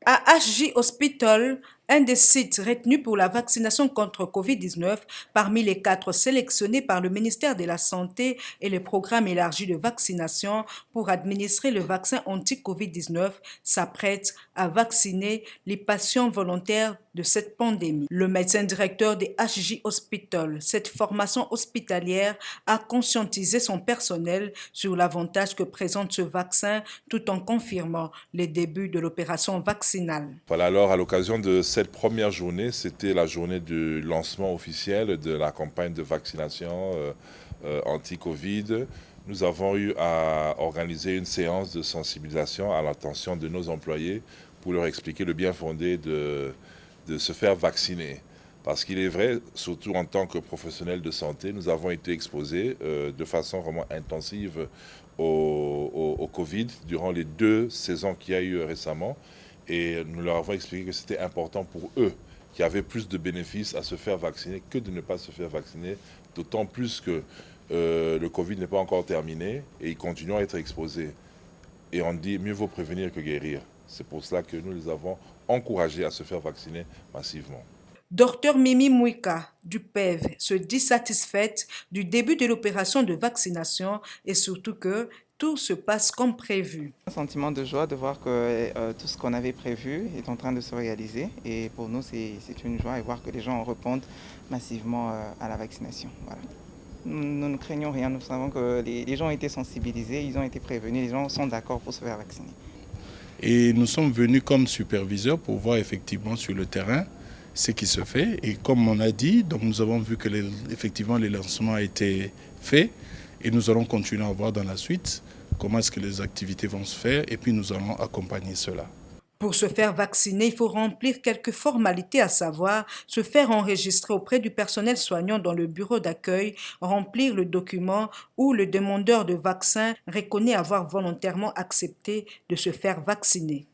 À HJ Hospital, un des sites retenus pour la vaccination contre Covid-19, parmi les 4 sélectionnés par le ministère de la Santé et le programme élargi de vaccination pour administrer le vaccin anti-Covid-19, s'apprête à vacciner les patients volontaires de cette pandémie. Le médecin directeur des HJ Hospital, cette formation hospitalière, a conscientisé son personnel sur l'avantage que présente ce vaccin tout en confirmant les débuts de l'opération vaccinale. Voilà, alors à l'occasion de cette première journée, c'était la journée du lancement officiel de la campagne de vaccination anti-Covid. Nous avons eu à organiser une séance de sensibilisation à l'attention de nos employés pour leur expliquer le bien fondé de se faire vacciner. Parce qu'il est vrai, surtout en tant que professionnels de santé, nous avons été exposés de façon vraiment intensive au Covid durant les 2 saisons qu'il y a eu récemment. Et nous leur avons expliqué que c'était important pour eux, qui avaient plus de bénéfices à se faire vacciner que de ne pas se faire vacciner, d'autant plus que le Covid n'est pas encore terminé et ils continuent à être exposés. Et on dit mieux vaut prévenir que guérir. C'est pour cela que nous les avons encouragés à se faire vacciner massivement. Dr Mimi Mouika du PEV se dit satisfaite du début de l'opération de vaccination et surtout que tout se passe comme prévu. Un sentiment de joie de voir que tout ce qu'on avait prévu est en train de se réaliser et pour nous c'est une joie de voir que les gens répondent massivement à la vaccination. Voilà. Nous ne craignons rien, nous savons que les gens ont été sensibilisés, ils ont été prévenus, les gens sont d'accord pour se faire vacciner. Et nous sommes venus comme superviseurs pour voir effectivement sur le terrain ce qui se fait. Et comme on a dit, donc nous avons vu que effectivement le lancement a été fait et nous allons continuer à voir dans la suite comment est-ce que les activités vont se faire et puis nous allons accompagner cela. Pour se faire vacciner, il faut remplir quelques formalités, à savoir se faire enregistrer auprès du personnel soignant dans le bureau d'accueil, remplir le document où le demandeur de vaccin reconnaît avoir volontairement accepté de se faire vacciner.